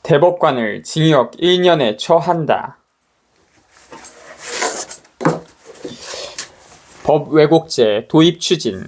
대법관을 징역 1년에 처한다. 법 왜곡죄 도입 추진.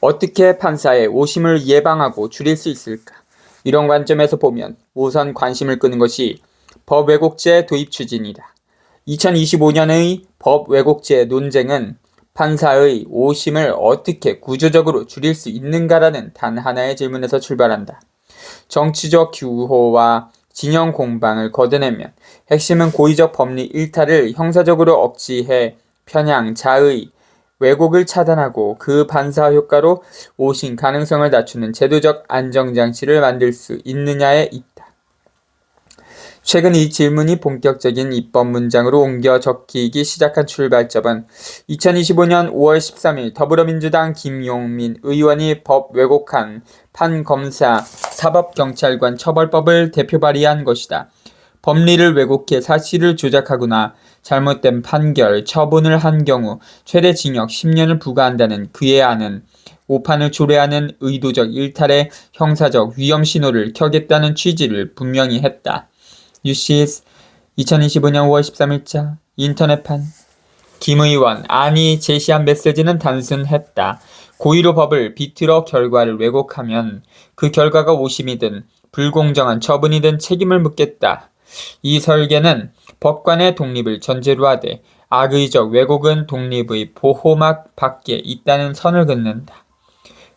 어떻게 판사의 오심을 예방하고 줄일 수 있을까? 이런 관점에서 보면 우선 관심을 끄는 것이 법 왜곡죄 도입 추진이다. 2025년의 법 왜곡죄 논쟁은 판사의 오심을 어떻게 구조적으로 줄일 수 있는가라는 단 하나의 질문에서 출발한다. 정치적 규호와 진영 공방을 걷어내면 핵심은 고의적 법리 일탈을 형사적으로 억지해 편향, 자의, 왜곡을 차단하고 그 반사 효과로 오심 가능성을 낮추는 제도적 안정장치를 만들 수 있느냐에 있다. 최근 이 질문이 본격적인 입법 문장으로 옮겨 적히기 시작한 출발점은 2025년 5월 13일 더불어민주당 김용민 의원이 법 왜곡한 판검사 사법경찰관 처벌법을 대표 발의한 것이다. 법리를 왜곡해 사실을 조작하거나 잘못된 판결, 처분을 한 경우 최대 징역 10년을 부과한다는 그의 안은 오판을 초래하는 의도적 일탈의 형사적 위험 신호를 켜겠다는 취지를 분명히 했다. 뉴시스 2025년 5월 13일자 인터넷판. 김 의원 안이 제시한 메시지는 단순했다. 고의로 법을 비틀어 결과를 왜곡하면 그 결과가 오심이든 불공정한 처분이든 책임을 묻겠다. 이 설계는 법관의 독립을 전제로 하되 악의적 왜곡은 독립의 보호막 밖에 있다는 선을 긋는다.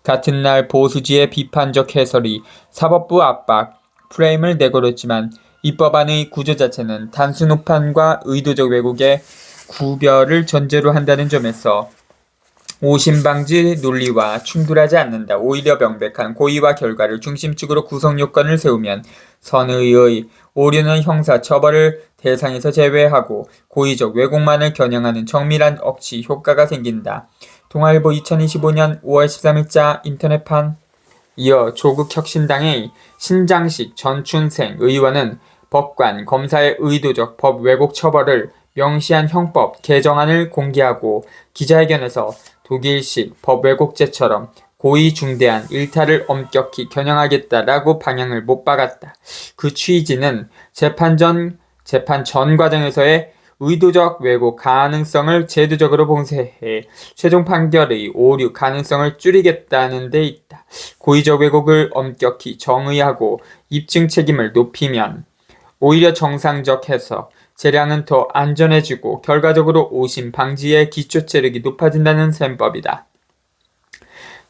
같은 날 보수지의 비판적 해설이 사법부 압박 프레임을 내걸었지만 입법안의 구조 자체는 단순 오판과 의도적 왜곡의 구별을 전제로 한다는 점에서 오심 방지 논리와 충돌하지 않는다. 오히려 명백한 고의와 결과를 중심축으로 구성 요건을 세우면 선의의 오류는 형사 처벌을 대상에서 제외하고 고의적 왜곡만을 겨냥하는 정밀한 억지 효과가 생긴다. 동아일보 2025년 5월 13일자 인터넷판. 이어 조국혁신당의 신장식 전춘생 의원은 법관, 검사의 의도적 법 왜곡 처벌을 명시한 형법 개정안을 공개하고 기자회견에서 독일식 법 왜곡죄처럼 고의 중대한 일탈을 엄격히 겨냥하겠다라고 방향을 못 박았다. 그 취지는 재판 전 과정에서의 의도적 왜곡 가능성을 제도적으로 봉쇄해 최종 판결의 오류 가능성을 줄이겠다는 데 있다. 고의적 왜곡을 엄격히 정의하고 입증 책임을 높이면 오히려 정상적 해석, 재량은 더 안전해지고 결과적으로 오심 방지의 기초 체력이 높아진다는 셈법이다.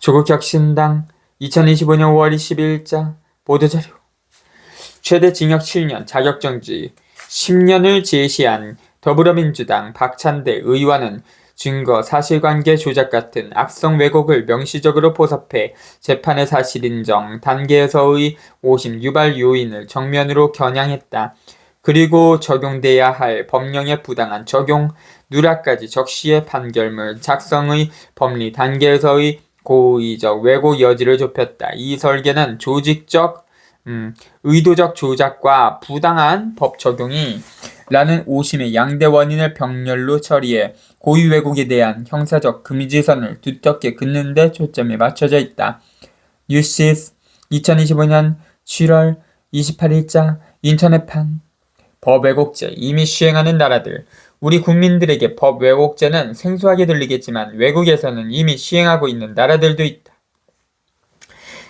조국혁신당 2025년 5월 22일자 보도자료. 최대 징역 7년, 자격정지 10년을 제시한 더불어민주당 박찬대 의원은 증거, 사실관계 조작 같은 악성 왜곡을 명시적으로 포섭해 재판의 사실 인정 단계에서의 오심 유발 요인을 정면으로 겨냥했다. 그리고 적용돼야 할 법령의 부당한 적용, 누락까지 적시해 판결문 작성의 법리 단계에서의 고의적 왜곡 여지를 좁혔다. 이 설계는 조직적, 의도적 조작과 부당한 법 적용이 라는 오심의 양대 원인을 병렬로 처리해 고의 왜곡에 대한 형사적 금지선을 두텁게 긋는 데 초점이 맞춰져 있다. 뉴시스 2025년 7월 28일자 인터넷판. 법 왜곡죄 이미 시행하는 나라들. 우리 국민들에게 법 왜곡죄는 생소하게 들리겠지만 외국에서는 이미 시행하고 있는 나라들도 있다.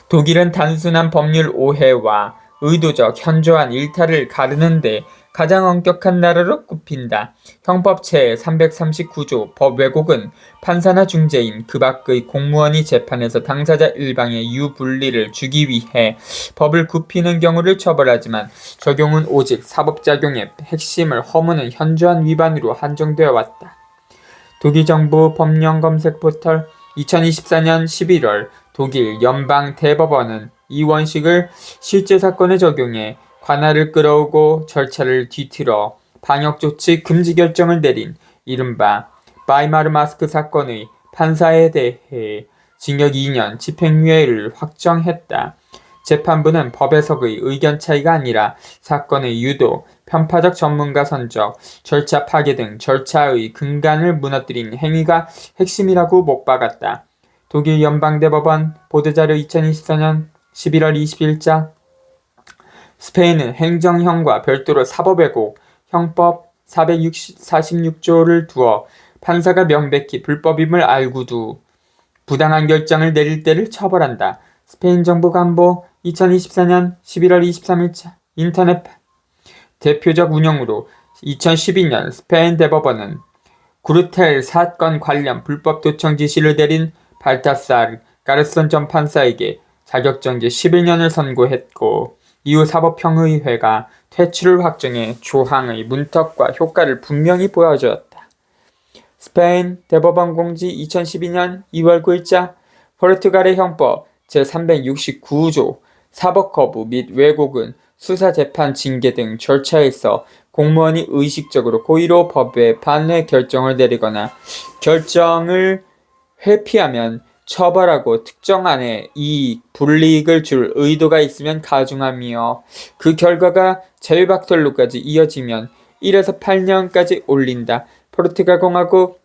독일은 단순한 법률 오해와 의도적 현저한 일탈을 가르는데 가장 엄격한 나라로 꼽힌다. 형법 제339조 법 왜곡은 판사나 중재인 그 밖의 공무원이 재판에서 당사자 일방의 유불리를 주기 위해 법을 굽히는 경우를 처벌하지만 적용은 오직 사법작용의 핵심을 허무는 현저한 위반으로 한정되어 왔다. 독일 정부 법령 검색 포털 2024년 11월 독일 연방 대법원은 이 원칙을 실제 사건에 적용해 관할을 끌어오고 절차를 뒤틀어 방역조치 금지 결정을 내린 이른바 바이마르 마스크 사건의 판사에 대해 징역 2년 집행유예를 확정했다. 재판부는 법 해석의 의견 차이가 아니라 사건의 유도, 편파적 전문가 선적, 절차 파괴 등 절차의 근간을 무너뜨린 행위가 핵심이라고 못 박았다. 독일 연방대법원 보도자료 2024년 11월 20일자. 스페인은 행정형과 별도로 사법왜곡 형법 446조를 두어 판사가 명백히 불법임을 알고도 부당한 결정을 내릴 때를 처벌한다. 스페인 정부 간보 2024년 11월 23일자 인터넷 대표적 운영으로 2012년 스페인 대법원은 구르텔 사건 관련 불법 도청 지시를 내린 발타사르 가르손 전 판사에게 자격정지 11년을 선고했고 이후 사법평의회가 퇴출을 확정해 조항의 문턱과 효과를 분명히 보여주었다. 스페인 대법원 공지 2012년 2월 9일자 포르투갈의 형법 제369조 사법 거부 및 왜곡은 수사재판 징계 등 절차에서 공무원이 의식적으로 고의로 법에 반해 결정을 내리거나 결정을 회피하면 처벌하고 특정한에 이익, 불이익을 줄 의도가 있으면 가중하며 그 결과가 자유박탈로까지 이어지면 1에서 8년까지 올린다. 포르투갈 공화국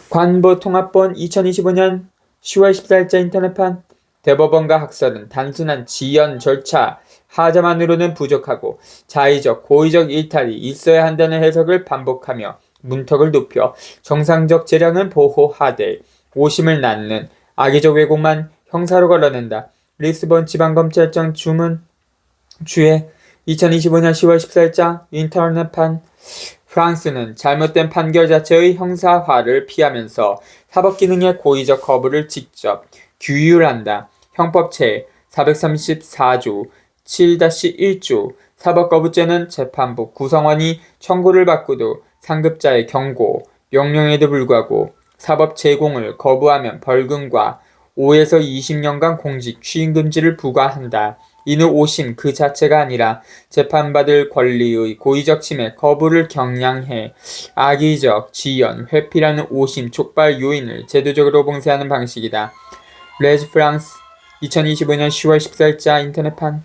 관보통합본 2025년 10월 14일자 인터넷판 대법원과 학설은 단순한 지연 절차 하자만으로는 부족하고 자의적, 고의적 일탈이 있어야 한다는 해석을 반복하며 문턱을 높여 정상적 재량은 보호하되 오심을 낳는 악의적 왜곡만 형사로 걸러낸다. 리스본 지방검찰청 주문 주에 2025년 10월 14일자 인터넷판 프랑스는 잘못된 판결 자체의 형사화를 피하면서 사법기능의 고의적 거부를 직접 규율한다. 형법 제434조 7-1조 사법거부죄는 재판부 구성원이 청구를 받고도 상급자의 경고, 명령에도 불구하고 사법 제공을 거부하면 벌금과 5에서 20년간 공직 취임금지를 부과한다. 이는 오심 그 자체가 아니라 재판받을 권리의 고의적 침해 거부를 경량해 악의적 지연, 회피라는 오심 촉발 요인을 제도적으로 봉쇄하는 방식이다. 레즈 프랑스 2025년 10월 14일자 인터넷판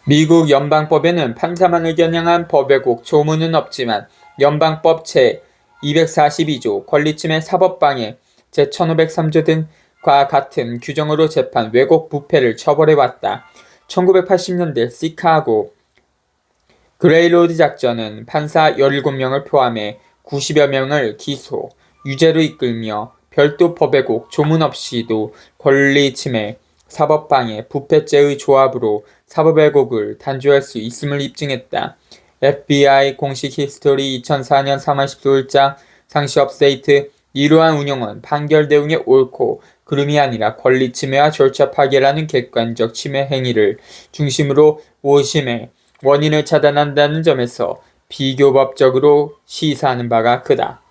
미국 연방법에는 판사만을 겨냥한 법왜곡 조문은 없지만 연방법 제242조 권리침해 사법방해 제1503조 등과 같은 규정으로 재판 왜곡 부패를 처벌해왔다. 1980년대 시카고 그레이로드 작전은 판사 17명을 포함해 90여 명을 기소, 유죄로 이끌며 별도 법왜곡 조문 없이도 권리침해, 사법방해, 부패죄의 조합으로 사법왜곡을 단죄할 수 있음을 입증했다. FBI 공식 히스토리 2004년 3월 15일자 상시 업데이트 이러한 운영은 판결 대응의 옳고 그름이 아니라 권리침해와 절차 파괴라는 객관적 침해 행위를 중심으로 오심의 원인을 차단한다는 점에서 비교법적으로 시사하는 바가 크다.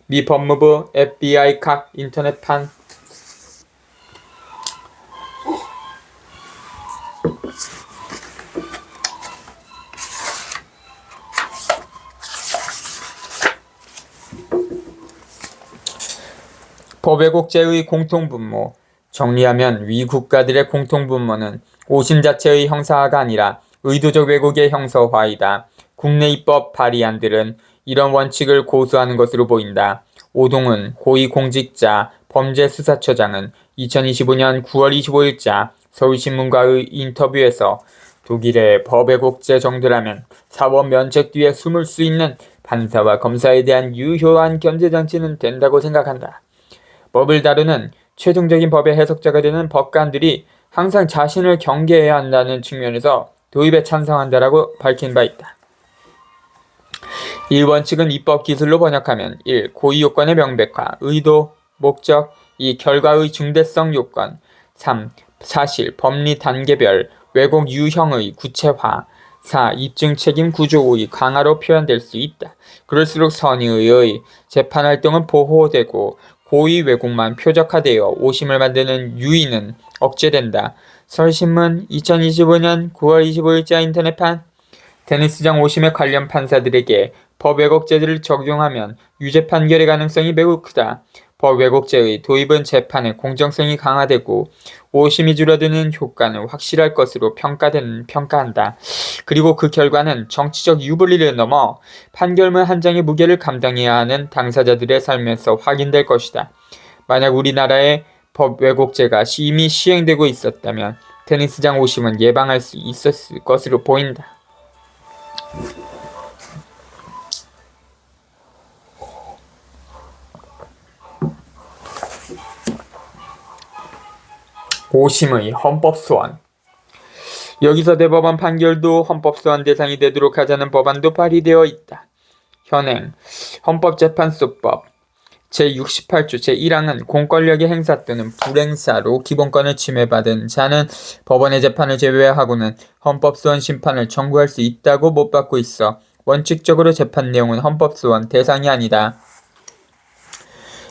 미 법무부 FBI 각 인터넷판 법왜곡죄의 공통분모 정리하면 위 국가들의 공통분모는 오심 자체의 형사화가 아니라 의도적 왜곡의 형사화이다. 국내 입법 발의안들은 이런 원칙을 고수하는 것으로 보인다. 오동훈 고위공직자 범죄수사처장은 2025년 9월 25일자 서울신문과의 인터뷰에서 독일의 법왜곡죄 정도라면 사법 면책 뒤에 숨을 수 있는 판사와 검사에 대한 유효한 견제장치는 된다고 생각한다. 법을 다루는 최종적인 법의 해석자가 되는 법관들이 항상 자신을 경계해야 한다는 측면에서 도입에 찬성한다라고 밝힌 바 있다. 1원칙은 입법 기술로 번역하면 1. 고의 요건의 명백화, 의도, 목적 2. 결과의 중대성 요건 3. 사실, 법리 단계별, 왜곡 유형의 구체화 4. 입증 책임 구조의 강화로 표현될 수 있다. 그럴수록 선의의 재판활동은 보호되고 고의 왜곡만 표적화되어 오심을 만드는 유인은 억제된다. 서울신문 2025년 9월 25일자 인터넷판 테니스장 오심에 관련 판사들에게 법왜곡죄를 적용하면 유죄 판결의 가능성이 매우 크다. 법 왜곡죄의 도입은 재판의 공정성이 강화되고 오심이 줄어드는 효과는 확실할 것으로 평가한다. 그리고 그 결과는 정치적 유불리를 넘어 판결문 한 장의 무게를 감당해야 하는 당사자들의 삶에서 확인될 것이다. 만약 우리나라에 법 왜곡죄가 이미 시행되고 있었다면 테니스장 오심은 예방할 수 있었을 것으로 보인다. 오심의 헌법소원. 여기서 대법원 판결도 헌법소원 대상이 되도록 하자는 법안도 발의되어 있다. 현행 헌법재판소법 제68조 제1항은 공권력의 행사 또는 불행사로 기본권을 침해받은 자는 법원의 재판을 제외하고는 헌법소원 심판을 청구할 수 있다고 못 받고 있어 원칙적으로 재판 내용은 헌법소원 대상이 아니다.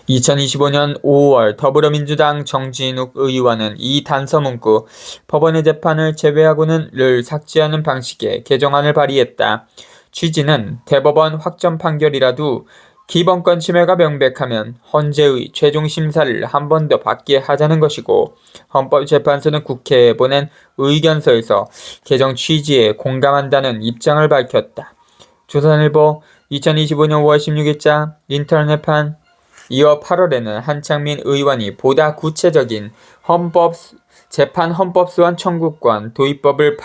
2025년 5월 더불어민주당 정진욱 의원은 이 단서 문구 법원의 재판을 제외하고는를 삭제하는 방식의 개정안을 발의했다. 취지는 대법원 확정 판결이라도 기본권 침해가 명백하면 헌재의 최종 심사를 한 번 더 받게 하자는 것이고 헌법재판소는 국회에 보낸 의견서에서 개정 취지에 공감한다는 입장을 밝혔다. 조선일보 2025년 5월 16일자 인터넷판. 이어 8월에는 한창민 의원이 보다 구체적인 재판 헌법소원 청구권 도입법을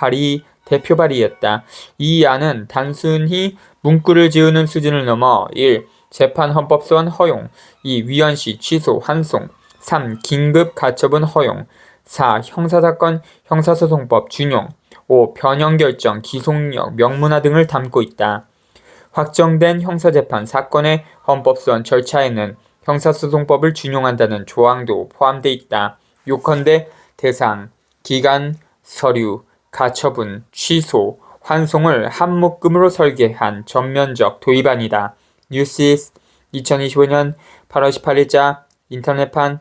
대표 발의했다. 이 안은 단순히 문구를 지우는 수준을 넘어 1. 재판 헌법소원 허용 2. 위헌시 취소 환송 3. 긴급 가처분 허용 4. 형사사건 형사소송법 준용 5. 변형결정 기속력 명문화 등을 담고 있다. 확정된 형사재판 사건의 헌법소원 절차에는 형사소송법을 준용한다는 조항도 포함돼 있다. 요컨대 대상, 기간, 서류, 가처분, 취소, 환송을 한 묶음으로 설계한 전면적 도입안이다. 뉴시스 2025년 8월 18일자 인터넷판.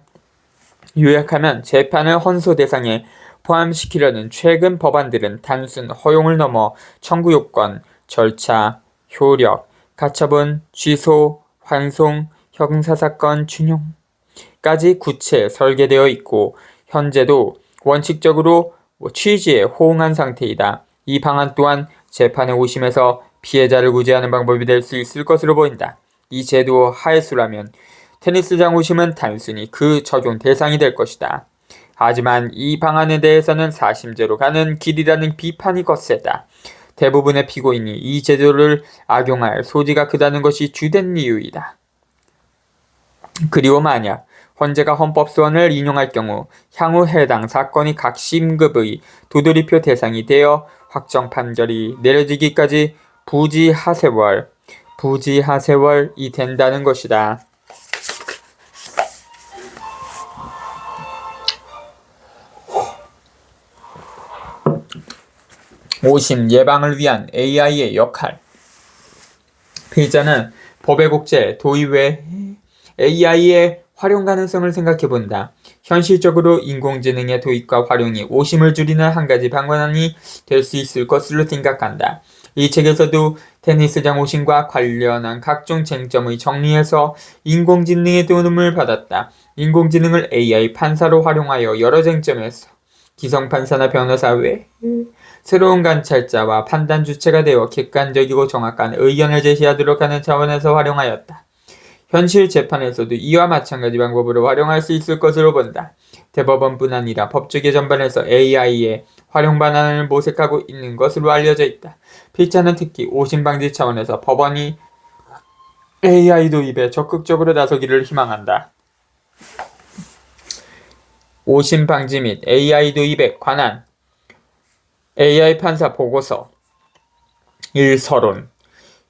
요약하면 재판을 헌소 대상에 포함시키려는 최근 법안들은 단순 허용을 넘어 청구 요건, 절차, 효력, 가처분, 취소, 환송, 형사사건 준용까지 구체 설계되어 있고 현재도 원칙적으로 취지에 호응한 상태이다. 이 방안 또한 재판에 오심에서 피해자를 구제하는 방법이 될 수 있을 것으로 보인다. 이 제도 하에서라면 테니스장 오심은 단순히 그 적용 대상이 될 것이다. 하지만 이 방안에 대해서는 사심제로 가는 길이라는 비판이 거세다. 대부분의 피고인이 이 제도를 악용할 소지가 크다는 것이 주된 이유이다. 그리고 만약 헌재가 헌법소원을 인용할 경우 향후 해당 사건이 각 심급의 도돌이표 대상이 되어 확정 판결이 내려지기까지 부지하세월이 된다는 것이다. 오심 예방을 위한 AI의 역할. 피의자는 법왜곡죄 도입 외 AI의 활용 가능성을 생각해본다. 현실적으로 인공지능의 도입과 활용이 오심을 줄이는 한 가지 방안이 될 수 있을 것으로 생각한다. 이 책에서도 테니스장 오심과 관련한 각종 쟁점의 정리에서 인공지능의 도움을 받았다. 인공지능을 AI 판사로 활용하여 여러 쟁점에서 기성판사나 변호사 외 새로운 관찰자와 판단 주체가 되어 객관적이고 정확한 의견을 제시하도록 하는 차원에서 활용하였다. 현실 재판에서도 이와 마찬가지 방법으로 활용할 수 있을 것으로 본다. 대법원뿐 아니라 법조계 전반에서 AI의 활용 방안을 모색하고 있는 것으로 알려져 있다. 피의자는 특히 오심 방지 차원에서 법원이 AI 도입에 적극적으로 나서기를 희망한다. 오심 방지 및 AI 도입에 관한 AI 판사 보고서 1. 서론.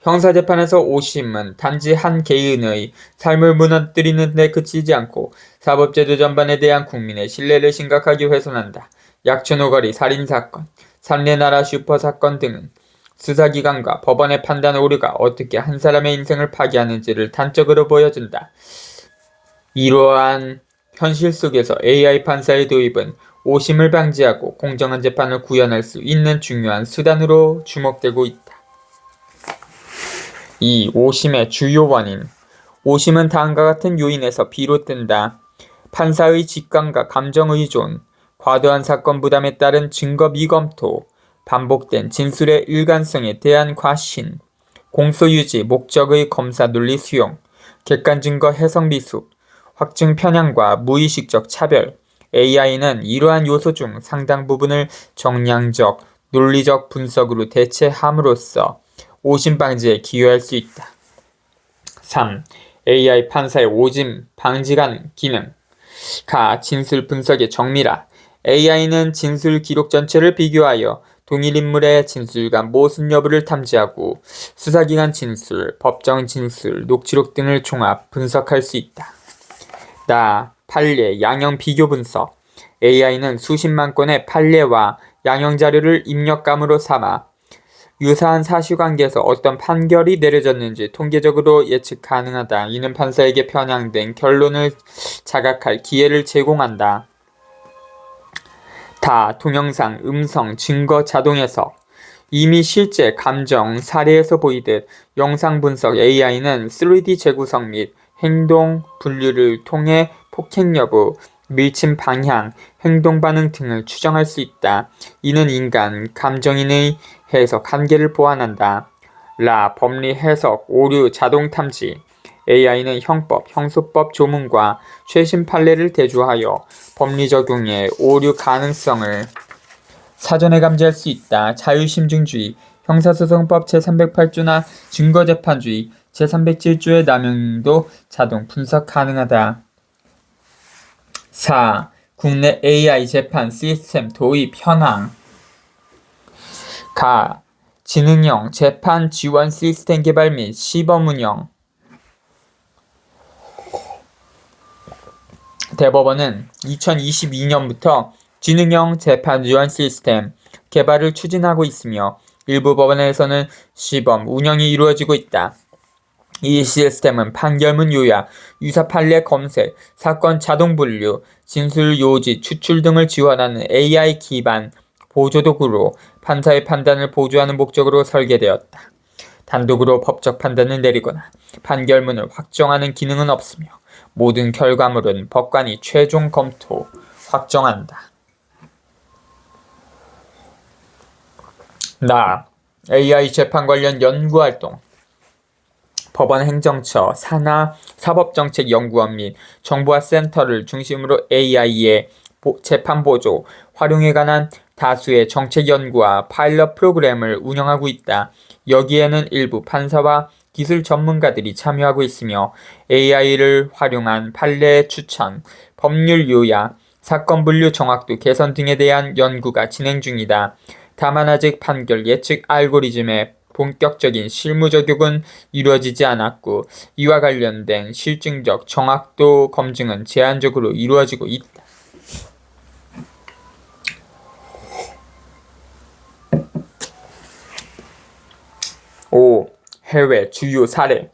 형사재판에서 오심은 단지 한 개인의 삶을 무너뜨리는 데 그치지 않고 사법제도 전반에 대한 국민의 신뢰를 심각하게 훼손한다. 약촌오거리 살인사건, 산레나라 슈퍼사건 등은 수사기관과 법원의 판단 오류가 어떻게 한 사람의 인생을 파괴하는지를 단적으로 보여준다. 이러한 현실 속에서 AI 판사의 도입은 오심을 방지하고 공정한 재판을 구현할 수 있는 중요한 수단으로 주목되고 있다. 이 오심의 주요 원인. 오심은 다음과 같은 요인에서 비롯된다. 판사의 직감과 감정 의존, 과도한 사건 부담에 따른 증거 미검토, 반복된 진술의 일관성에 대한 과신, 공소 유지 목적의 검사 논리 수용, 객관 증거 해석 미숙, 확증 편향과 무의식적 차별. AI는 이러한 요소 중 상당 부분을 정량적, 논리적 분석으로 대체함으로써 오심 방지에 기여할 수 있다. 3. AI 판사의 오심 방지 기능. 가. 진술 분석의 정밀화. AI는 진술 기록 전체를 비교하여 동일 인물의 진술과 모순 여부를 탐지하고 수사기관 진술, 법정 진술, 녹취록 등을 종합 분석할 수 있다. 판례, 양형 비교 분석. AI는 수십만 건의 판례와 양형 자료를 입력감으로 삼아 유사한 사실관계에서 어떤 판결이 내려졌는지 통계적으로 예측 가능하다. 이는 판사에게 편향된 결론을 자각할 기회를 제공한다. 동영상, 음성, 증거 자동 해석. 이미 실제 감정, 사례에서 보이듯 영상 분석 AI는 3D 재구성 및 행동 분류를 통해 폭행 여부, 밀침 방향, 행동 반응 등을 추정할 수 있다. 이는 인간, 감정인의 해석 한계를 보완한다. 법리 해석, 오류, 자동 탐지. AI는 형법, 형소법 조문과 최신 판례를 대조하여 법리 적용의 오류 가능성을 사전에 감지할 수 있다. 자유심증주의, 형사소송법 제308조나 증거재판주의 제307조의 남용도 자동 분석 가능하다. 4. 국내 AI 재판 시스템 도입 현황. 지능형 재판 지원 시스템 개발 및 시범 운영. 대법원은 2022년부터 지능형 재판 지원 시스템 개발을 추진하고 있으며 일부 법원에서는 시범 운영이 이루어지고 있다. 이 시스템은 판결문 요약, 유사 판례 검색, 사건 자동 분류, 진술 요지, 추출 등을 지원하는 AI 기반 보조도구로 판사의 판단을 보조하는 목적으로 설계되었다. 단독으로 법적 판단을 내리거나 판결문을 확정하는 기능은 없으며 모든 결과물은 법관이 최종 검토, 확정한다. AI 재판 관련 연구활동. 법원 행정처, 산하, 사법정책연구원 및 정보화 센터를 중심으로 AI의 재판 보조, 활용에 관한 다수의 정책 연구와 파일럿 프로그램을 운영하고 있다. 여기에는 일부 판사와 기술 전문가들이 참여하고 있으며 AI를 활용한 판례 추천, 법률 요약, 사건 분류 정확도 개선 등에 대한 연구가 진행 중이다. 다만 아직 판결 예측 알고리즘의 본격적인 실무 적용은 이루어지지 않았고 이와 관련된 실증적 정확도 검증은 제한적으로 이루어지고 있다. 5. 해외 주요 사례.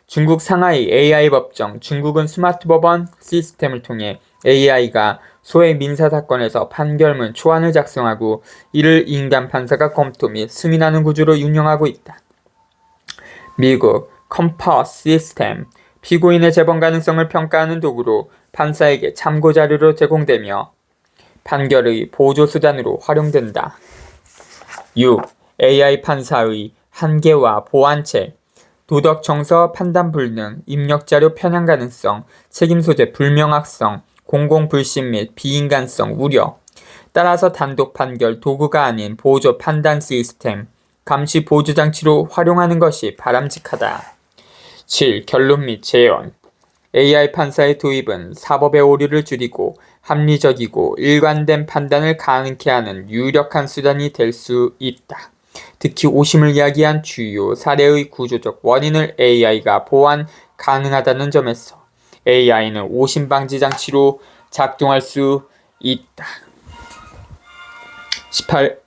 중국 상하이 AI 법정. 중국은 스마트 법원 시스템을 통해 AI가 소액 민사사건에서 판결문 초안을 작성하고 이를 인간 판사가 검토 및 승인하는 구조로 운영하고 있다. 미국 컴퍼스 시스템. 피고인의 재범 가능성을 평가하는 도구로 판사에게 참고자료로 제공되며 판결의 보조수단으로 활용된다. 6. AI 판사의 한계와 보완책. 도덕 정서 판단 불능, 입력자료 편향 가능성, 책임 소재 불명확성, 공공 불신 및 비인간성 우려. 따라서 단독 판결 도구가 아닌 보조 판단 시스템, 감시 보조 장치로 활용하는 것이 바람직하다. 7. 결론 및 재현. AI 판사의 도입은 사법의 오류를 줄이고 합리적이고 일관된 판단을 가능케 하는 유력한 수단이 될 수 있다. 특히 오심을 이야기한 주요 사례의 구조적 원인을 AI가 보완 가능하다는 점에서 AI는 오심 방지 장치로 작동할 수 있다. 18.